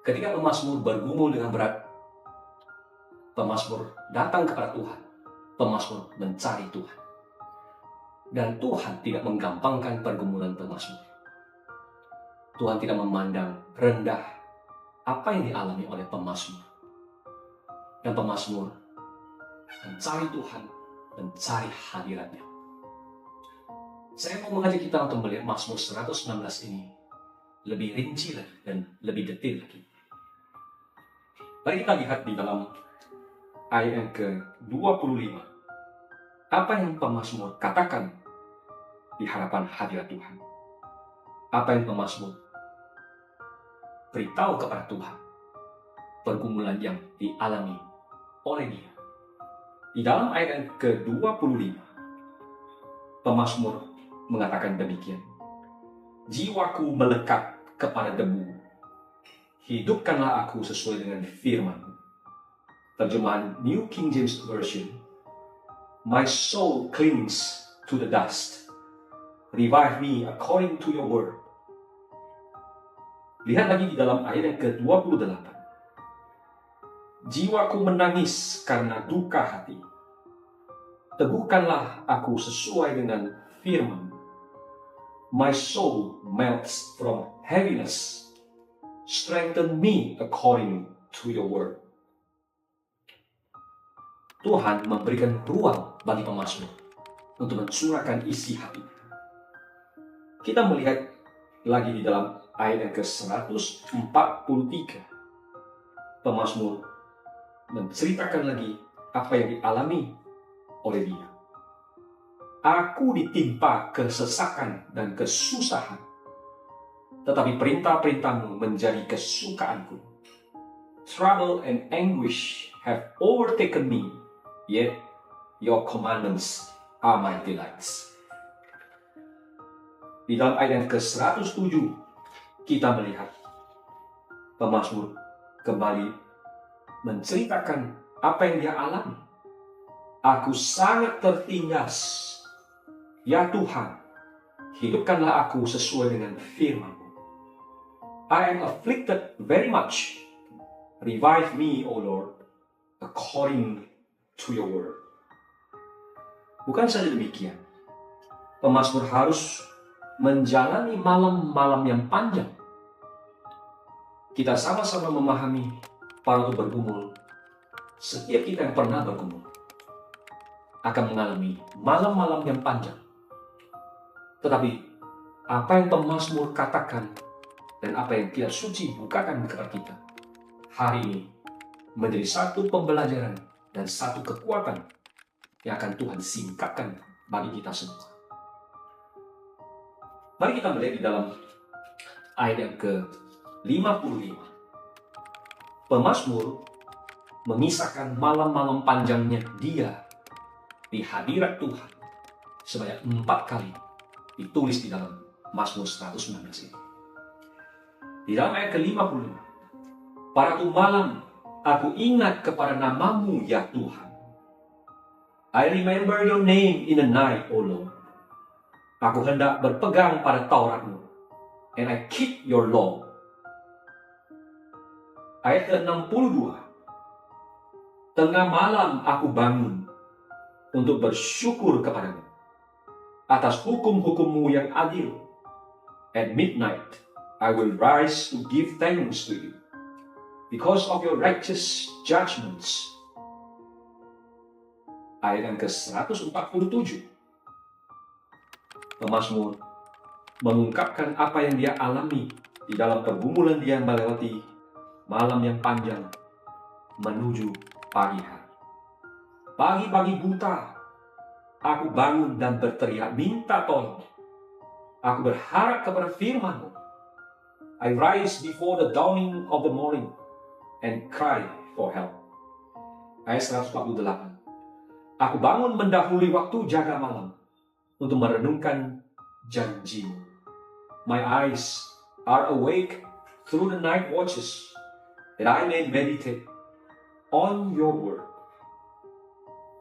Ketika pemazmur bergumul dengan berat, pemazmur datang kepada Tuhan. Pemazmur mencari Tuhan. Dan Tuhan tidak menggampangkan pergumulan pemazmur. Tuhan tidak memandang rendah apa yang dialami oleh pemazmur. Dan pemazmur mencari Tuhan, mencari hadiratnya. Saya mau mengajak kita untuk melihat Mazmur 116 ini lebih rinci lagi dan lebih detail lagi. Mari kita lihat di dalam ayat yang ke-25. Apa yang pemazmur katakan di hadapan hadirat Tuhan? Apa yang pemazmur beritahu kepada Tuhan? Pergumulan yang dialami oleh dia. Di dalam ayat yang ke-25, pemazmur mengatakan demikian. Jiwaku melekat kepada debu. Hidupkanlah aku sesuai dengan firman. Terjemahan New King James Version. My soul clings to the dust. Revive me according to your word. Lihat lagi di dalam ayat yang ke-28. Jiwaku menangis karena duka hati. Teguhkanlah aku sesuai dengan firman. My soul melts from heaviness. Strengthen me according to your word. Tuhan memberikan ruang bagi pemazmur untuk mencurahkan isi hati. Kita melihat lagi di dalam ayat yang ke-143. Pemazmur menceritakan lagi apa yang dialami oleh dia. Aku ditimpa kesesakan dan kesusahan, tetapi perintah-perintahmu menjadi kesukaanku. Trouble and anguish have overtaken me, yet your commandments are my delights. Di dalam ayat yang ke-107, kita melihat pemazmur kembali menceritakan apa yang dia alami. Aku sangat tertindas. Ya Tuhan, hidupkanlah aku sesuai dengan firman-Mu. I am afflicted very much. Revive me, O Lord, according to your word. Bukan saja demikian, pemazmur harus menjalani malam-malam yang panjang. Kita sama-sama memahami para itu bergumul. Setiap kita yang pernah bergumul akan mengalami malam-malam yang panjang. Tetapi apa yang pemazmur katakan dan apa yang Kitab Suci bukakan kepada kita hari ini menjadi satu pembelajaran dan satu kekuatan yang akan Tuhan singkapkan bagi kita semua. Mari kita melihat di dalam ayat yang ke-55. Pemazmur memisahkan malam-malam panjangnya dia di hadirat Tuhan sebanyak 4 kali ditulis di dalam Mazmur 119 ini. Di dalam ayat ke-55, pada tu malam aku ingat kepada nama-Mu ya Tuhan. I remember your name in the night, O Lord. Aku hendak berpegang pada Taurat-Mu, and I keep your law. Ayat ke-62, tengah malam aku bangun untuk bersyukur kepadamu atas hukum-hukum-Mu yang adil. At midnight, I will rise to give thanks to you because of your righteous judgments. Ayat yang ke-147. Pemazmur mengungkapkan apa yang dia alami di dalam pergumulan dia melewati malam yang panjang menuju pagi hari. Pagi-pagi buta, aku bangun dan berteriak minta tolong. Aku berharap kepada firman-Mu. I rise before the dawning of the morning and cry for help. Ayat 148. Aku bangun mendahului waktu jaga malam untuk merenungkan janji-Mu. My eyes are awake through the night watches that I may meditate on your word.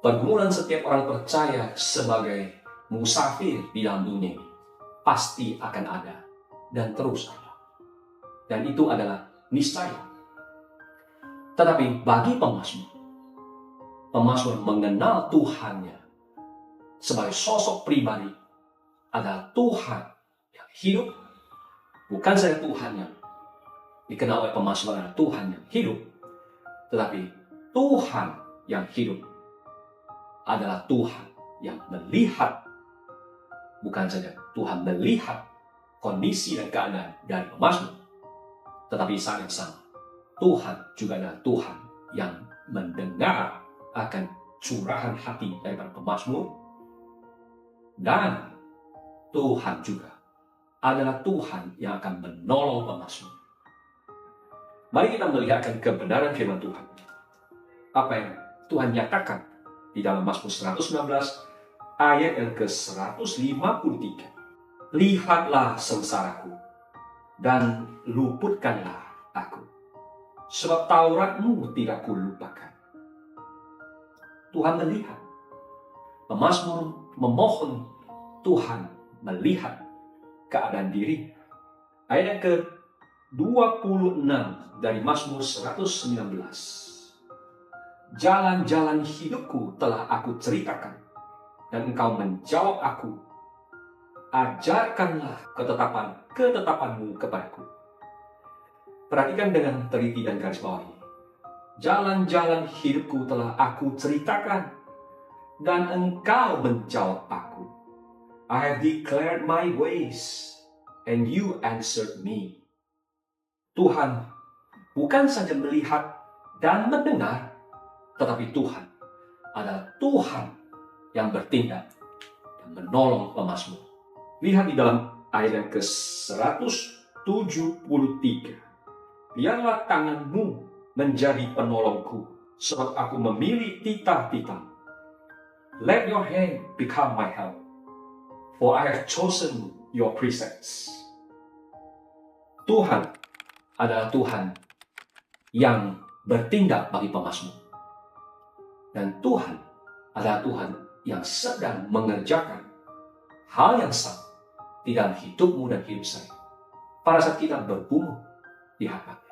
Pergumulan setiap orang percaya sebagai musafir di dalam dunia ini pasti akan ada dan terus ada. Dan itu adalah niscaya. Tetapi bagi pemazmur mengenal Tuhannya sebagai sosok pribadi adalah Tuhan yang hidup, bukan saja Tuhan yang dikenal oleh pemazmur adalah Tuhan yang hidup, tetapi Tuhan yang hidup adalah Tuhan yang melihat, bukan saja Tuhan melihat kondisi dan keadaan dari pemazmur, tetapi saat yang sama Tuhan juga adalah Tuhan yang mendengar akan curahan hati daripada pemazmur, dan Tuhan juga adalah Tuhan yang akan menolong pemazmur. Mari kita melihatkan kebenaran firman Tuhan. Apa yang Tuhan nyatakan di dalam Mazmur 119 ayat yang ke-153. Lihatlah sengsaraku dan luputkanlah aku, sebab Tauratmu tidak kulupakan. Tuhan melihat. Pemazmur memohon Tuhan melihat keadaan diri. Ayat yang ke-26 dari Mazmur 119. Jalan-jalan hidupku telah aku ceritakan, dan engkau menjawab aku. Ajarkanlah ketetapan-ketetapanmu kepadaku. Perhatikan dengan teliti dan garis bawahi. Jalan-jalan hidupku telah aku ceritakan, dan engkau menjawab aku. I have declared my ways, and you answered me. Tuhan bukan saja melihat dan mendengar, tetapi Tuhan adalah Tuhan yang bertindak dan menolong pemazmur. Lihat di dalam ayat yang ke-173. Biarlah tanganmu menjadi penolongku, sebab aku memilih titah-titah. Let your hand become my help, for I have chosen your precepts. Tuhan adalah Tuhan yang bertindak bagi pemazmur. Dan Tuhan adalah Tuhan yang sedang mengerjakan hal yang sama di dalam hidupmu dan hidup saya. Pada saat kita bergumul di hadapannya.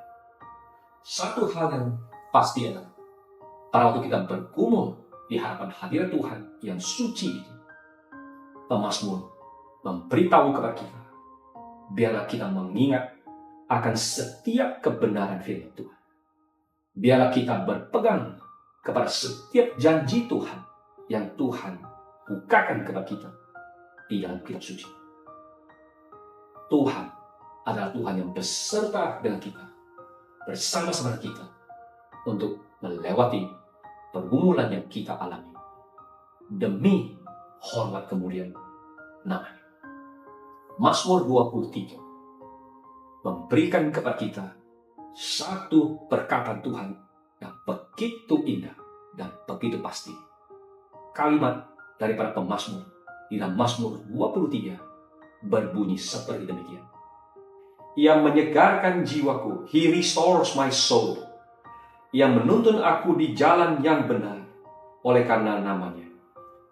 Satu hal yang pasti adalah pada waktu kita bergumul di hadapan hadirat Tuhan yang suci itu, pemazmur memberitahu kepada kita, biarlah kita mengingat akan setiap kebenaran firman Tuhan. Biarlah kita berpegang kepada setiap janji Tuhan yang Tuhan bukakan kepada kita di dalam kitab suci. Tuhan adalah Tuhan yang beserta dengan kita, bersama-sama kita, untuk melewati pergumulan yang kita alami demi hormat kemuliaan namanya. Mazmur 23 memberikan kepada kita satu perkataan Tuhan yang begitu indah dan begitu pasti. Kalimat daripada pemazmur di dalam Mazmur 23 berbunyi seperti demikian. Ia menyegarkan jiwaku, He restores my soul. Ia menuntun aku di jalan yang benar oleh karena namanya.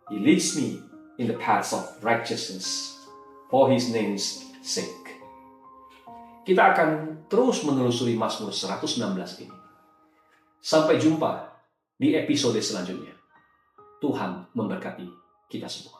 He leads me in the paths of righteousness for His name's sake. Kita akan terus menelusuri Mazmur 116 ini. Sampai jumpa di episode selanjutnya. Tuhan memberkati kita semua.